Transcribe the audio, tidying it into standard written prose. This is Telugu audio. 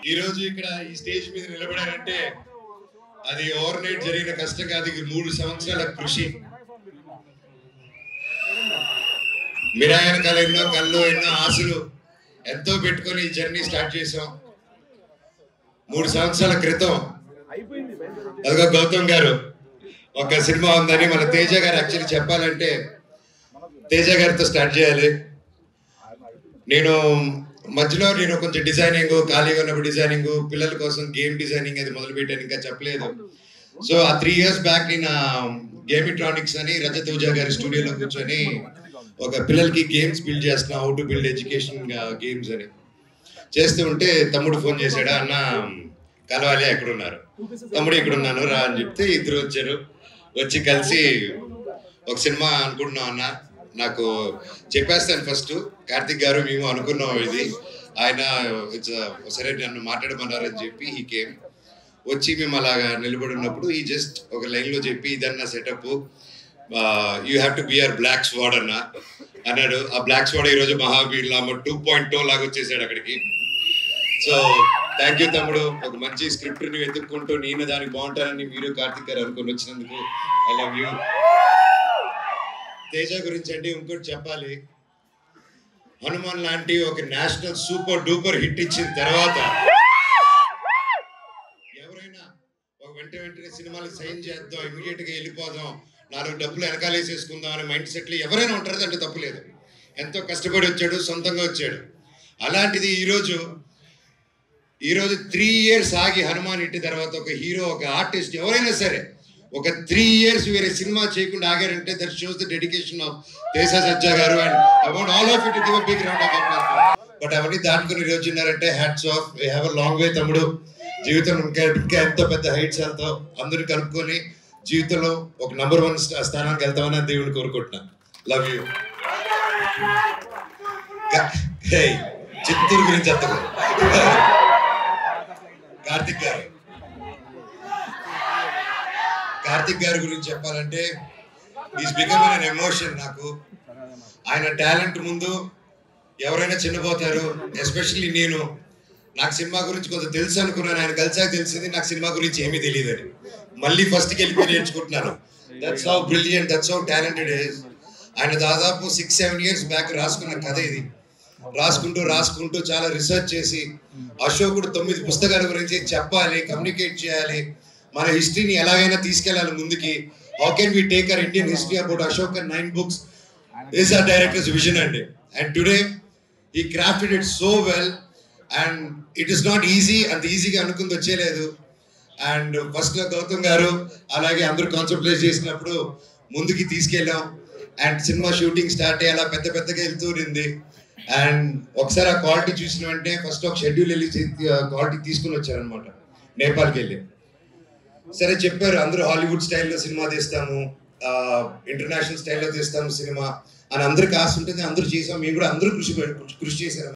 ఈ రోజు ఇక్కడ ఈ స్టేజ్ మీద నిలబడారంటే అది ఓవర్ నైట్ జరిగిన కష్టం కాదు, 3 సంవత్సరాల కృషి. మిరాయనకాల ఎన్నో కళ్ళు, ఎన్నో ఆశలు ఎంతో పెట్టుకొని ఈ జర్నీ స్టార్ట్ చేసాం. 3 సంవత్సరాల క్రితం అదిగో గౌతమ్ గారు ఒక సినిమా ఉందని మన తేజ గారు యాక్చువల్లీ చెప్పాలంటే తేజ గారితో స్టార్ట్ చేయాలి. మధ్యలో నేను కొంచెం డిజైనింగ్, ఖాళీగా ఉన్నప్పుడు డిజైనింగ్, పిల్లల కోసం గేమ్ డిజైనింగ్ అది మొదలు పెట్టాను, ఇంకా చెప్పలేదు. సో ఆ 3 years బ్యాక్ నేను గేమిట్రానిక్స్ అని రజత్ ఓజా గారి స్టూడియోలో కూర్చొని ఒక పిల్లలకి గేమ్స్ బిల్డ్ చేస్తున్నా, how to build education games అని చేస్తూ ఉంటే తమ్ముడు ఫోన్ చేశాడు, అన్న కలవాలి, ఎక్కడున్నారు? తమ్ముడు ఇక్కడున్నాను రా అని చెప్తే ఇద్దరు వచ్చారు. వచ్చి కలిసి ఒక సినిమా అనుకుంటున్నాం అన్న, నాకు చెప్పేస్తాను ఫస్ట్, కార్తిక్ గారు మేము అనుకున్నాం ఇది, ఆయన సరే నన్ను మాట్లాడమన్నారని చెప్పి ఈ కేమ్ వచ్చి మేము అలాగా నిలబడి ఉన్నప్పుడు ఈ జస్ట్ ఒక లైన్లో చెప్పి ఇదన్న setup, you have to be our black squad అన్న అన్నాడు. ఆ బ్లాక్ స్వాడ్ ఈరోజు మహావీర్ 2.0 లాగా వచ్చేసాడు అక్కడికి. సో థ్యాంక్ యూ తమ్ముడు, ఒక మంచి స్క్రిప్ట్ని వెతుక్కుంటూ నేను దానికి బాగుంటానని మీరు కార్తిక్ గారు అనుకుని వచ్చినందుకు ఐ లవ్ యూ. తేజ గురించి అంటే ఇంకోటి చెప్పాలి, హనుమాన్ లాంటి ఒక నేషనల్ సూపర్ డూపర్ హిట్ ఇచ్చిన తర్వాత ఎవరైనా ఒక వెంటనే సినిమాలు సైన్ చేద్దాం, ఇమీడియట్ గా వెళ్ళిపోదాం, 4 డబ్బులు వెనకాలేసేసుకుందాం అనే మైండ్ సెట్లు ఎవరైనా ఉంటారు, అంటే తప్పులేదు. ఎంతో కష్టపడి వచ్చాడు, సొంతంగా వచ్చాడు. అలాంటిది ఈరోజు 3 years ఆగి హనుమాన్ హిట్ తర్వాత ఒక హీరో, ఒక ఆర్టిస్ట్ ఎవరైనా సరే ఒక 3 years వేరే సినిమా చేయకుండా ఆగారంటే that shows the dedication of Teja Sajja గారు. And I want all of you to give a big round of applause. But అవన్నీ దాటుకుని ఈరోజు ఉన్నారంటే hats off, you have a long way తమ్ముడు. జీవితం ఇంకా ఎంతో పెద్ద హైట్స్ వెళ్తావు, అందరిని కలుపుకొని జీవితంలో ఒక నంబర్ 1 స్థానానికి వెళ్తామని దేవుని కోరుకుంటున్నాను. Love you. చిత్తూరు గురించి చెప్తాను. కార్తిక్ గారి గురించి చెప్పాలంటే ఈస్ బికమింగ్ అన్ ఎమోషన్. నాకు ఆయన టాలెంట్ ముందు ఎవరైనా చిన్నపోతారు. ఎస్పెషల్లీ నాకు సినిమా గురించి కొంచెం తెలుసు అనుకున్నాను, ఆయన కలిసాక తెలిసింది నాకు సినిమా గురించి ఏమీ తెలియదని. మళ్ళీ ఫస్ట్కి వెళ్ళిపోయి నేర్చుకుంటున్నాను. That's how brilliant, that's how talented is. ఆయన దాదాపు 6-7 years బ్యాక్ రాసుకున్న కథ ఇది. రాసుకుంటూ చాలా రీసెర్చ్ చేసి అశోకుడు 9 పుస్తకాల గురించి చెప్పాలి, కమ్యూనికేట్ చేయాలి, మన హిస్టరీని ఎలాగైనా తీసుకెళ్ళాలి ముందుకి. How can we take our Indian history about Ashok and 9 books is our director's vision అండి. And today he crafted it so well and it is not easy, అంత ఈజీగా అనుకుంది వచ్చేలేదు. అండ్ ఫస్ట్లో గౌతమ్ గారు అలాగే అందరూ కాన్సన్ట్రేట్ చేసినప్పుడు ముందుకి తీసుకెళ్ళాం. అండ్ సినిమా షూటింగ్ స్టార్ట్ అయ్యి అలా పెద్దగా వెళ్తూరింది. అండ్ ఒకసారి ఆ క్వాలిటీ చూసిన వెంటనే ఫస్ట్ ఒక షెడ్యూల్ వెళ్ళి క్వాలిటీ తీసుకుని వచ్చారనమాట, నేపాల్కి వెళ్ళి. సరే చెప్పారు, అందరూ హాలీవుడ్ స్టైల్లో సినిమా తీస్తాము, ఇంటర్నేషనల్ స్టైల్లో తీస్తాము సినిమా అని అందరికి ఆశ ఉంటుంది. అందరూ చేసాం, మేము కూడా అందరూ కృషి చేశారు.